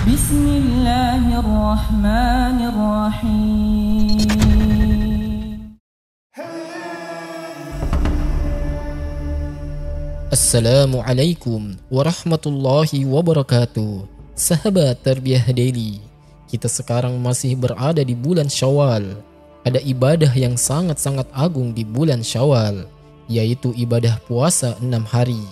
Bismillahirrahmanirrahim. Assalamualaikum warahmatullahi wabarakatuh. Sahabat Tarbiyah Daily, kita sekarang masih berada di bulan Syawal. Ada ibadah yang sangat-sangat agung di bulan Syawal, yaitu ibadah puasa 6 hari.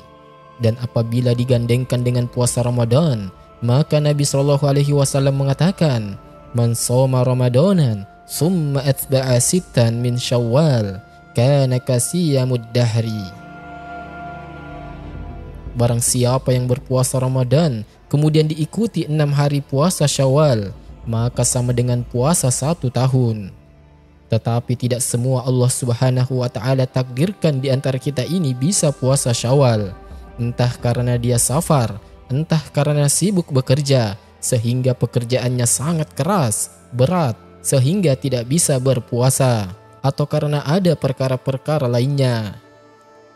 Dan apabila digandengkan dengan puasa Ramadan, maka Nabi SAW mengatakan, "Man shoma Ramadanan summa atba'a sittan min Syawal, kana kasiyamud dahri." Barang siapa yang berpuasa Ramadan kemudian diikuti 6 hari puasa Syawal, maka sama dengan puasa 1 tahun. Tetapi tidak semua Allah Subhanahu wa ta'ala takdirkan di antara kita ini bisa puasa Syawal. Entah karena dia safar, entah karena sibuk bekerja sehingga pekerjaannya sangat keras, berat sehingga tidak bisa berpuasa, atau karena ada perkara-perkara lainnya.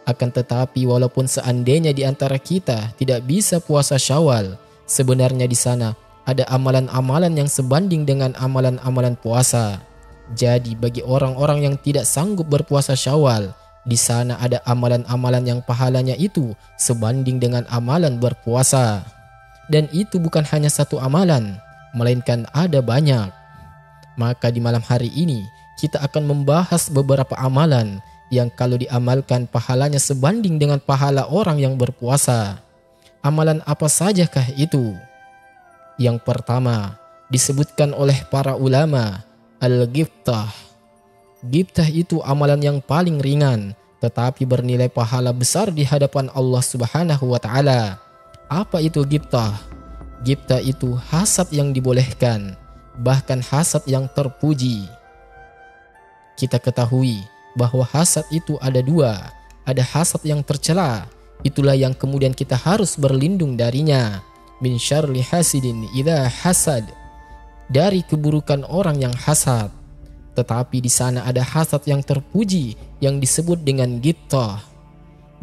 Akan tetapi walaupun seandainya di antara kita tidak bisa puasa Syawal, sebenarnya di sana ada amalan-amalan yang sebanding dengan amalan-amalan puasa. Jadi bagi orang-orang yang tidak sanggup berpuasa Syawal, di sana ada amalan-amalan yang pahalanya itu sebanding dengan amalan berpuasa. Dan itu bukan hanya satu amalan, melainkan ada banyak. Maka di malam hari ini kita akan membahas beberapa amalan yang kalau diamalkan pahalanya sebanding dengan pahala orang yang berpuasa. Amalan apa sajakah itu? Yang pertama, disebutkan oleh para ulama, al-ghibtah. Ghibtah itu amalan yang paling ringan, tetapi bernilai pahala besar di hadapan Allah Subhanahu wa ta'ala. Apa itu ghibtah? Ghibtah itu hasad yang dibolehkan, bahkan hasad yang terpuji. Kita ketahui bahwa hasad itu ada dua. Ada hasad yang tercela, itulah yang kemudian kita harus berlindung darinya. Min syarri hasidin idza hasad, dari keburukan orang yang hasad. Tetapi di sana ada hasad yang terpuji yang disebut dengan ghibtah.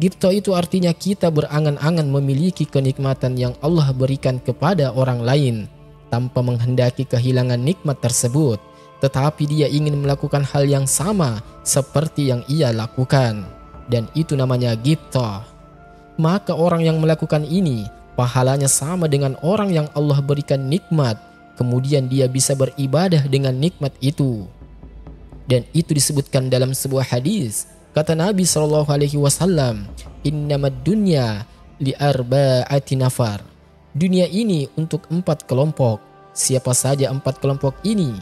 Ghibtah itu artinya kita berangan-angan memiliki kenikmatan yang Allah berikan kepada orang lain tanpa menghendaki kehilangan nikmat tersebut, tetapi dia ingin melakukan hal yang sama seperti yang ia lakukan, dan itu namanya ghibtah. Maka orang yang melakukan ini pahalanya sama dengan orang yang Allah berikan nikmat, kemudian dia bisa beribadah dengan nikmat itu. Dan itu disebutkan dalam sebuah hadis, kata Nabi SAW, "Innamad dunya li arba'ati nafar." Dunia ini untuk 4 kelompok. Siapa saja 4 kelompok ini?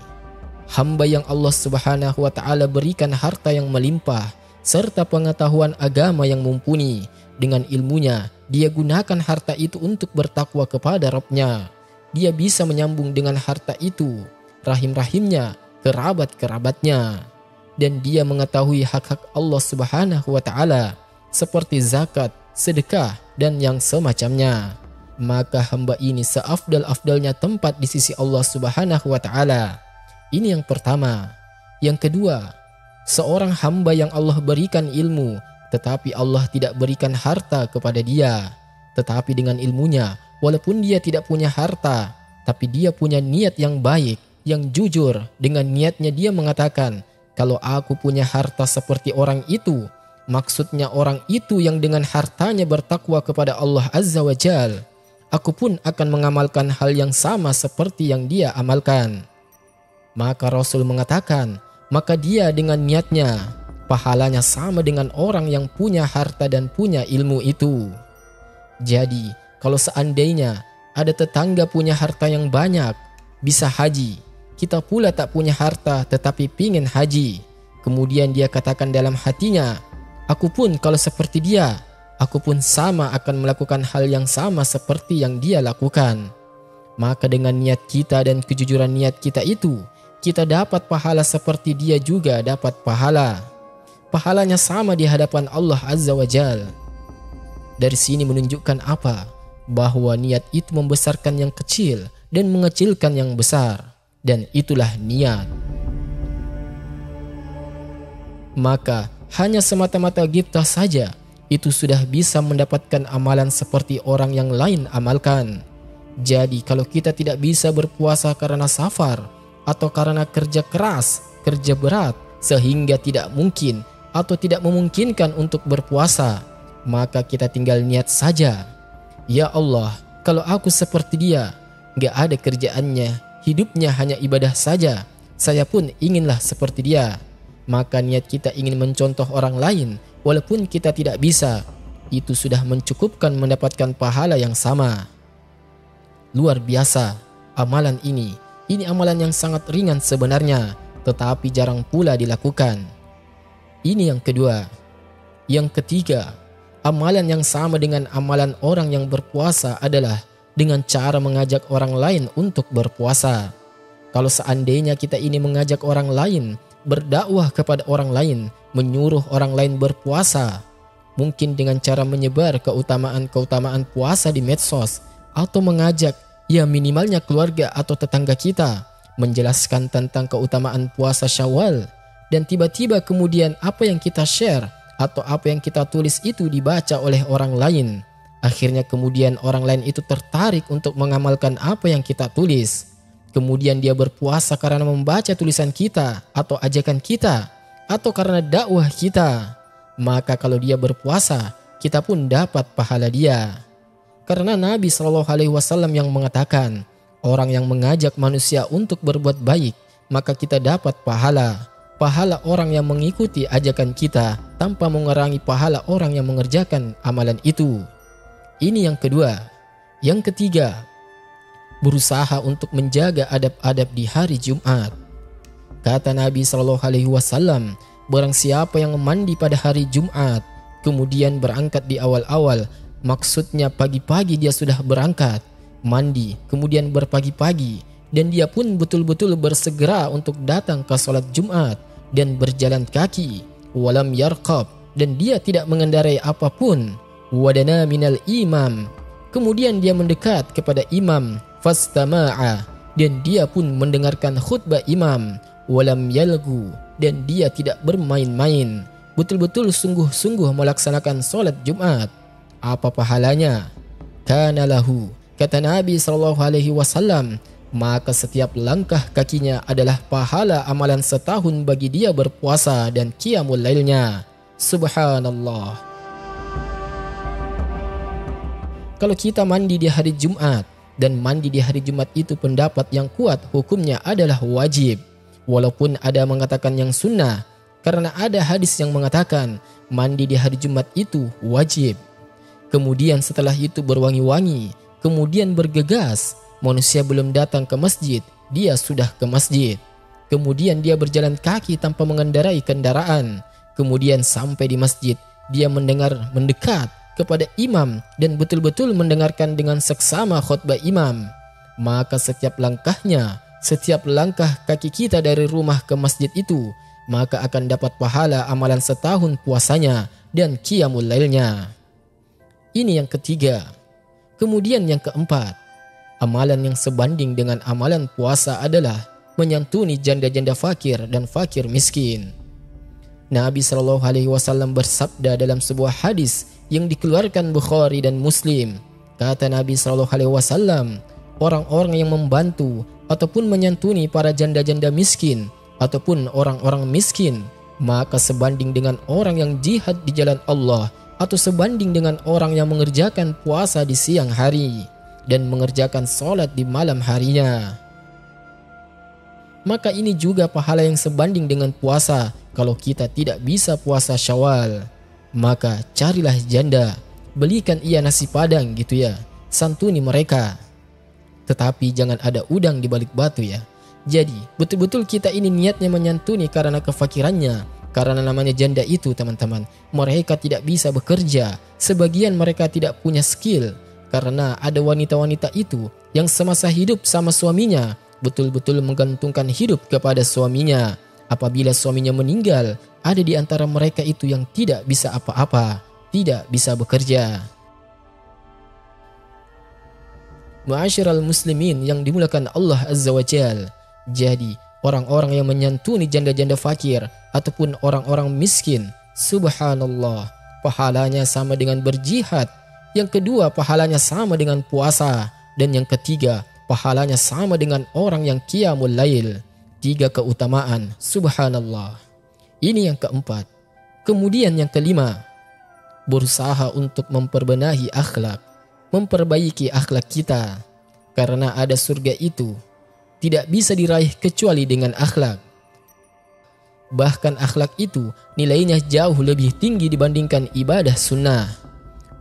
Hamba yang Allah Subhanahu wa ta'ala berikan harta yang melimpah serta pengetahuan agama yang mumpuni. Dengan ilmunya dia gunakan harta itu untuk bertakwa kepada Rabb-Nya. Dia bisa menyambung dengan harta itu rahim-rahimnya, kerabat-kerabatnya, dan dia mengetahui hak-hak Allah Subhanahu wa ta'ala seperti zakat, sedekah, dan yang semacamnya. Maka hamba ini seafdal-afdalnya tempat di sisi Allah Subhanahu wa ta'ala. Ini yang pertama. Yang kedua, seorang hamba yang Allah berikan ilmu, tetapi Allah tidak berikan harta kepada dia. Tetapi dengan ilmunya, walaupun dia tidak punya harta, tapi dia punya niat yang baik, yang jujur. Dengan niatnya dia mengatakan, kalau aku punya harta seperti orang itu, maksudnya orang itu yang dengan hartanya bertakwa kepada Allah Azza wa Jal, aku pun akan mengamalkan hal yang sama seperti yang dia amalkan. Maka Rasul mengatakan, maka dia dengan niatnya, pahalanya sama dengan orang yang punya harta dan punya ilmu itu. Jadi, kalau seandainya ada tetangga punya harta yang banyak, bisa haji, kita pula tak punya harta tetapi pingin haji. Kemudian dia katakan dalam hatinya, aku pun kalau seperti dia, aku pun sama akan melakukan hal yang sama seperti yang dia lakukan. Maka dengan niat kita dan kejujuran niat kita itu, kita dapat pahala seperti dia juga dapat pahala. Pahalanya sama di hadapan Allah Azza wa Jal. Dari sini menunjukkan apa? Bahwa niat itu membesarkan yang kecil dan mengecilkan yang besar. Dan itulah niat. Maka hanya semata-mata ghibtah saja, itu sudah bisa mendapatkan amalan seperti orang yang lain amalkan. Jadi kalau kita tidak bisa berpuasa karena safar atau karena kerja keras, kerja berat, sehingga tidak mungkin atau tidak memungkinkan untuk berpuasa, maka kita tinggal niat saja. Ya Allah, kalau aku seperti dia, gak ada kerjaannya, hidupnya hanya ibadah saja, saya pun inginlah seperti dia. Maka niat kita ingin mencontoh orang lain, walaupun kita tidak bisa, itu sudah mencukupkan mendapatkan pahala yang sama. Luar biasa amalan ini. Ini amalan yang sangat ringan sebenarnya, tetapi jarang pula dilakukan. Ini yang kedua. Yang ketiga, amalan yang sama dengan amalan orang yang berpuasa adalah dengan cara mengajak orang lain untuk berpuasa. Kalau seandainya kita ini mengajak orang lain, berdakwah kepada orang lain, menyuruh orang lain berpuasa, mungkin dengan cara menyebar keutamaan-keutamaan puasa di medsos, atau mengajak ya minimalnya keluarga atau tetangga kita menjelaskan tentang keutamaan puasa Syawal, dan tiba-tiba kemudian apa yang kita share atau apa yang kita tulis itu dibaca oleh orang lain. Akhirnya kemudian orang lain itu tertarik untuk mengamalkan apa yang kita tulis. Kemudian dia berpuasa karena membaca tulisan kita atau ajakan kita, atau karena dakwah kita. Maka kalau dia berpuasa, kita pun dapat pahala dia. Karena Nabi SAW yang mengatakan, orang yang mengajak manusia untuk berbuat baik, maka kita dapat pahala. Pahala orang yang mengikuti ajakan kita tanpa mengurangi pahala orang yang mengerjakan amalan itu. Ini yang kedua. Yang ketiga, berusaha untuk menjaga adab-adab di hari Jumat. Kata Nabi SAW, barang siapa yang mandi pada hari Jumat, kemudian berangkat di awal-awal, maksudnya pagi-pagi dia sudah berangkat, mandi, kemudian berpagi-pagi, dan dia pun betul-betul bersegera untuk datang ke sholat Jumat dan berjalan kaki, walam yarqab, dan dia tidak mengendarai apapun, wadana minal imam, kemudian dia mendekat kepada imam, fastama'a, dan dia pun mendengarkan khutbah imam, walam yalgu, dan dia tidak bermain-main, betul-betul sungguh-sungguh melaksanakan sholat Jumat. Apa pahalanya? Kana lahu, kata Nabi SAW, maka setiap langkah kakinya adalah pahala amalan setahun bagi dia berpuasa dan qiyamul lailnya. Subhanallah. Kalau kita mandi di hari Jumat, dan mandi di hari Jumat itu pendapat yang kuat hukumnya adalah wajib, walaupun ada mengatakan yang sunnah, karena ada hadis yang mengatakan mandi di hari Jumat itu wajib. Kemudian setelah itu berwangi-wangi, kemudian bergegas, manusia belum datang ke masjid, dia sudah ke masjid. Kemudian dia berjalan kaki tanpa mengendarai kendaraan. Kemudian sampai di masjid, dia mendekat kepada imam dan betul-betul mendengarkan dengan seksama khutbah imam. Maka setiap langkahnya, setiap langkah kaki kita dari rumah ke masjid itu, maka akan dapat pahala amalan setahun puasanya dan qiyamul lailnya. Ini yang ketiga. Kemudian yang keempat, amalan yang sebanding dengan amalan puasa adalah menyantuni janda-janda fakir dan fakir miskin. Nabi SAW bersabda dalam sebuah hadis yang dikeluarkan Bukhari dan Muslim. Kata Nabi SAW, orang-orang yang membantu ataupun menyantuni para janda-janda miskin ataupun orang-orang miskin, maka sebanding dengan orang yang jihad di jalan Allah, atau sebanding dengan orang yang mengerjakan puasa di siang hari dan mengerjakan sholat di malam harinya. Maka ini juga pahala yang sebanding dengan puasa. Kalau kita tidak bisa puasa Syawal, maka carilah janda, belikan ia nasi padang gitu ya, santuni mereka. Tetapi jangan ada udang di balik batu ya. Jadi betul-betul kita ini niatnya menyantuni karena kefakirannya. Karena namanya janda itu teman-teman, mereka tidak bisa bekerja. Sebagian mereka tidak punya skill. Karena ada wanita-wanita itu yang semasa hidup sama suaminya betul-betul menggantungkan hidup kepada suaminya. Apabila suaminya meninggal, ada di antara mereka itu yang tidak bisa apa-apa, tidak bisa bekerja. Ma'asyiral muslimin yang dimuliakan Allah Azza wa Jal. Jadi orang-orang yang menyantuni janda-janda fakir ataupun orang-orang miskin, subhanallah, pahalanya sama dengan berjihad. Yang kedua, pahalanya sama dengan puasa. Dan yang ketiga, pahalanya sama dengan orang yang qiyamul lail. 3 keutamaan, subhanallah. Ini yang keempat. Kemudian yang kelima, berusaha untuk memperbenahi akhlak, memperbaiki akhlak kita. Karena ada surga itu tidak bisa diraih kecuali dengan akhlak. Bahkan akhlak itu nilainya jauh lebih tinggi dibandingkan ibadah sunnah.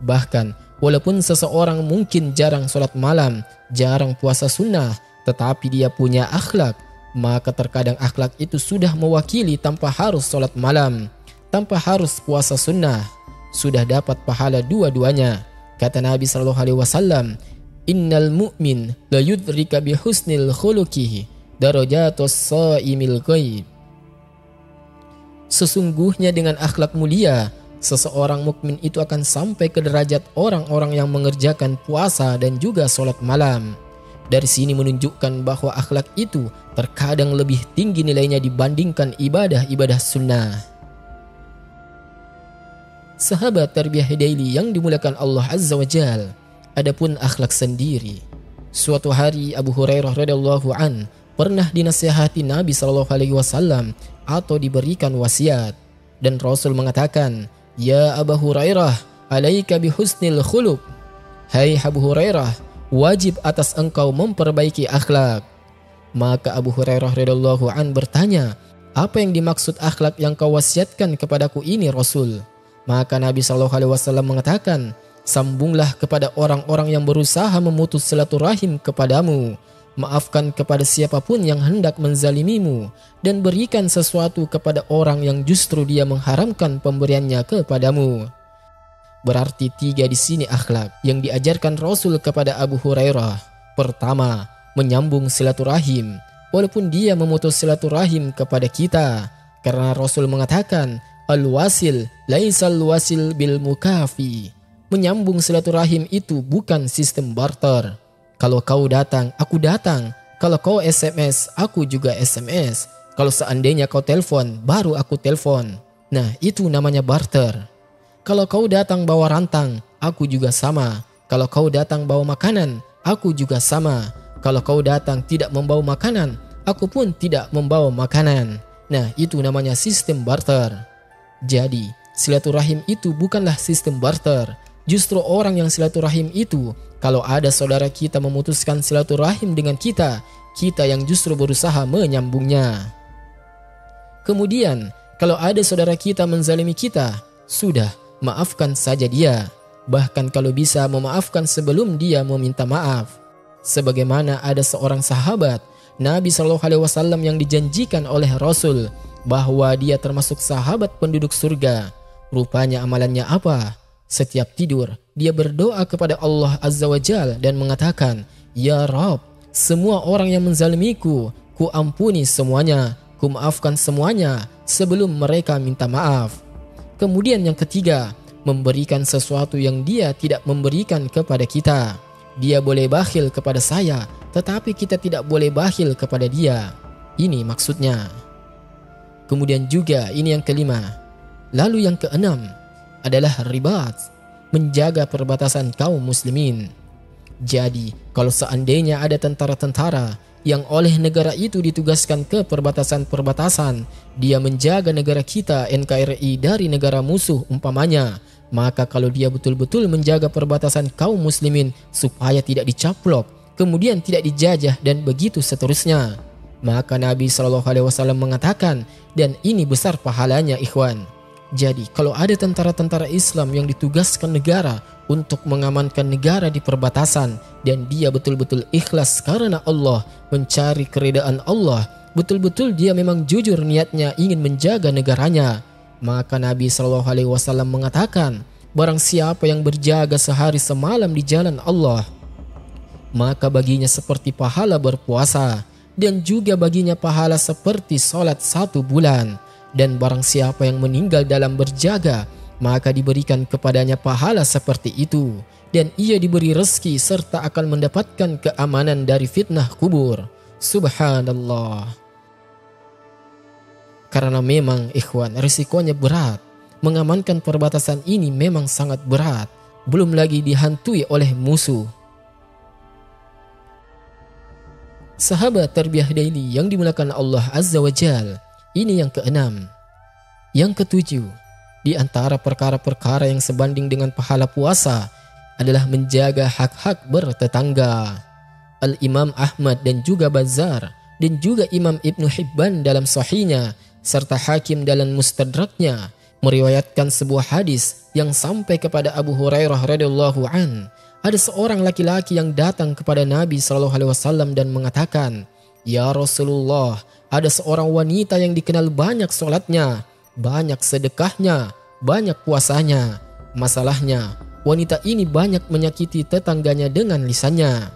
Bahkan walaupun seseorang mungkin jarang sholat malam, jarang puasa sunnah, tetapi dia punya akhlak, maka terkadang akhlak itu sudah mewakili tanpa harus sholat malam, tanpa harus puasa sunnah, sudah dapat pahala dua-duanya. Kata Nabi SAW, innal mu'min la yudrika bi husnil khuluqihi darajatus shaimil ghaib. Sesungguhnya dengan akhlak mulia, seseorang mukmin itu akan sampai ke derajat orang-orang yang mengerjakan puasa dan juga sholat malam. Dari sini menunjukkan bahwa akhlak itu terkadang lebih tinggi nilainya dibandingkan ibadah-ibadah sunnah. Sahabat tarbiyah daily yang dimuliakan Allah Azza wa Jal, adapun akhlak sendiri. Suatu hari Abu Hurairah radhiyallahu an pernah dinasihati Nabi SAW atau diberikan wasiat, dan Rasul mengatakan, "Ya Abu Hurairah, alaika bihusnil khuluq." Hai Abu Hurairah, wajib atas engkau memperbaiki akhlak. Maka Abu Hurairah radhiyallahu an bertanya, "Apa yang dimaksud akhlak yang kau wasiatkan kepadaku ini, Rasul?" Maka Nabi SAW mengatakan, "Sambunglah kepada orang-orang yang berusaha memutus silaturahim kepadamu. Maafkan kepada siapapun yang hendak menzalimimu, dan berikan sesuatu kepada orang yang justru dia mengharamkan pemberiannya kepadamu." Berarti 3 di sini akhlak yang diajarkan Rasul kepada Abu Hurairah. Pertama, menyambung silaturahim, walaupun dia memutus silaturahim kepada kita. Karena Rasul mengatakan, al-wasil laisal wasil bil mukafi. Menyambung silaturahim itu bukan sistem barter. Kalau kau datang, aku datang. Kalau kau SMS, aku juga SMS. Kalau seandainya kau telepon, baru aku telepon. Nah, itu namanya barter. Kalau kau datang bawa rantang, aku juga sama. Kalau kau datang bawa makanan, aku juga sama. Kalau kau datang tidak membawa makanan, aku pun tidak membawa makanan. Nah, itu namanya sistem barter. Jadi, silaturahim itu bukanlah sistem barter. Justru orang yang silaturahim itu, kalau ada saudara kita memutuskan silaturahim dengan kita, kita yang justru berusaha menyambungnya. Kemudian, kalau ada saudara kita menzalimi kita, sudah, maafkan saja dia. Bahkan kalau bisa memaafkan sebelum dia meminta maaf. Sebagaimana ada seorang sahabat Nabi SAW yang dijanjikan oleh Rasul bahwa dia termasuk sahabat penduduk surga. Rupanya amalannya apa? Setiap tidur, dia berdoa kepada Allah Azza wa Jal dan mengatakan, "Ya Rabb, semua orang yang menzalimiku, ku ampuni semuanya, ku maafkan semuanya sebelum mereka minta maaf." Kemudian yang ketiga, memberikan sesuatu yang dia tidak memberikan kepada kita. Dia boleh bakhil kepada saya, tetapi kita tidak boleh bakhil kepada dia. Ini maksudnya. Kemudian juga ini yang kelima. Lalu yang keenam adalah ribat, menjaga perbatasan kaum muslimin. Jadi, kalau seandainya ada tentara-tentara yang oleh negara itu ditugaskan ke perbatasan-perbatasan, dia menjaga negara kita NKRI dari negara musuh umpamanya, maka kalau dia betul-betul menjaga perbatasan kaum muslimin supaya tidak dicaplok, kemudian tidak dijajah dan begitu seterusnya, maka Nabi SAW mengatakan, dan ini besar pahalanya ikhwan. Jadi kalau ada tentara-tentara Islam yang ditugaskan negara untuk mengamankan negara di perbatasan, dan dia betul-betul ikhlas karena Allah, mencari keridaan Allah, betul-betul dia memang jujur niatnya ingin menjaga negaranya, maka Nabi SAW mengatakan, barang siapa yang berjaga sehari semalam di jalan Allah, maka baginya seperti pahala berpuasa, dan juga baginya pahala seperti sholat 1 bulan. Dan barang siapa yang meninggal dalam berjaga, maka diberikan kepadanya pahala seperti itu, dan ia diberi rezeki serta akan mendapatkan keamanan dari fitnah kubur. Subhanallah. Karena memang ikhwan, risikonya berat. Mengamankan perbatasan ini memang sangat berat, belum lagi dihantui oleh musuh. Sahabat tarbiyah daily yang dimuliakan Allah Azza wa Jal, ini yang keenam. Yang ketujuh, di antara perkara-perkara yang sebanding dengan pahala puasa adalah menjaga hak-hak bertetangga. Al-Imam Ahmad dan juga Bazzar dan juga Imam Ibnu Hibban dalam sahihnya serta Hakim dalam Mustadraknya meriwayatkan sebuah hadis yang sampai kepada Abu Hurairah radhiyallahu an. Ada seorang laki-laki yang datang kepada Nabi SAW dan mengatakan, "Ya Rasulullah, ada seorang wanita yang dikenal banyak sholatnya, banyak sedekahnya, banyak puasanya. Masalahnya, wanita ini banyak menyakiti tetangganya dengan lisannya.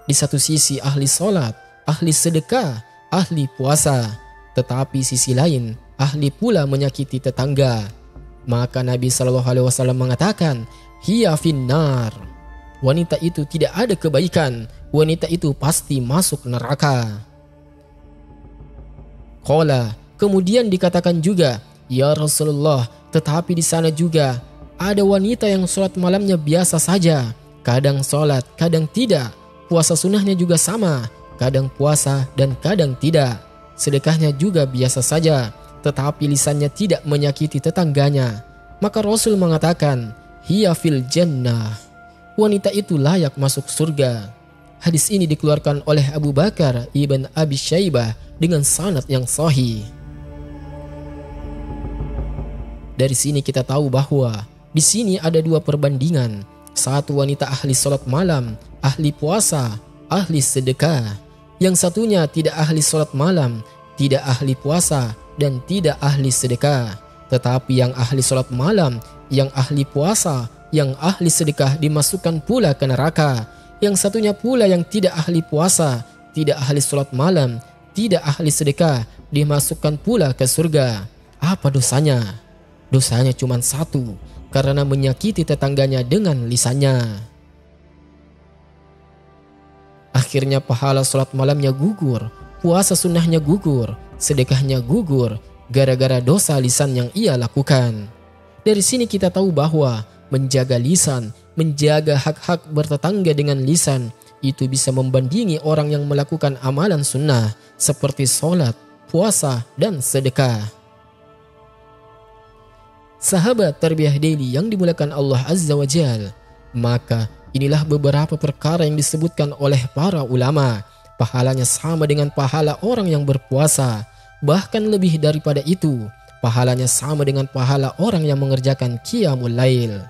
Di satu sisi ahli sholat, ahli sedekah, ahli puasa, tetapi sisi lain ahli pula menyakiti tetangga." Maka Nabi SAW mengatakan, "Hiya finnar." Wanita itu tidak ada kebaikan, wanita itu pasti masuk neraka. Qala, kemudian dikatakan juga, "Ya Rasulullah, tetapi di sana juga ada wanita yang sholat malamnya biasa saja, kadang sholat, kadang tidak. Puasa sunnahnya juga sama, kadang puasa dan kadang tidak. Sedekahnya juga biasa saja, tetapi lisannya tidak menyakiti tetangganya." Maka Rasul mengatakan, "Hiya fil jannah." Wanita itu layak masuk surga. Hadis ini dikeluarkan oleh Abu Bakar ibn Abi Syaibah dengan sanad yang sahih. Dari sini kita tahu bahwa di sini ada dua perbandingan. Satu wanita ahli salat malam, ahli puasa, ahli sedekah. Yang satunya tidak ahli salat malam, tidak ahli puasa, dan tidak ahli sedekah. Tetapi yang ahli salat malam, yang ahli puasa, yang ahli sedekah dimasukkan pula ke neraka. Yang satunya pula yang tidak ahli puasa, tidak ahli salat malam, tidak ahli sedekah dimasukkan pula ke surga. Apa dosanya? Dosanya cuma satu, karena menyakiti tetangganya dengan lisannya. Akhirnya pahala salat malamnya gugur, puasa sunnahnya gugur, sedekahnya gugur, gara-gara dosa lisan yang ia lakukan. Dari sini kita tahu bahwa menjaga lisan, menjaga hak-hak bertetangga dengan lisan, itu bisa membandingi orang yang melakukan amalan sunnah seperti sholat, puasa, dan sedekah. Sahabat tarbiyah daily yang dimuliakan Allah Azza wa Jal, maka inilah beberapa perkara yang disebutkan oleh para ulama. Pahalanya sama dengan pahala orang yang berpuasa, bahkan lebih daripada itu. Pahalanya sama dengan pahala orang yang mengerjakan qiyamul lail.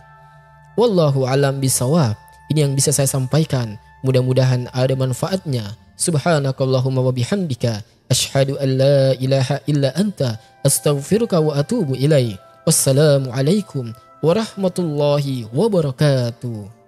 Wallahu alam bisawab. Ini yang bisa saya sampaikan. Mudah-mudahan ada manfaatnya. Subhanakallahumma wa bihamdika asyhadu an la ilaha illa anta astaghfiruka wa atubu ilaik. Wassalamualaikum warahmatullahi wabarakatuh.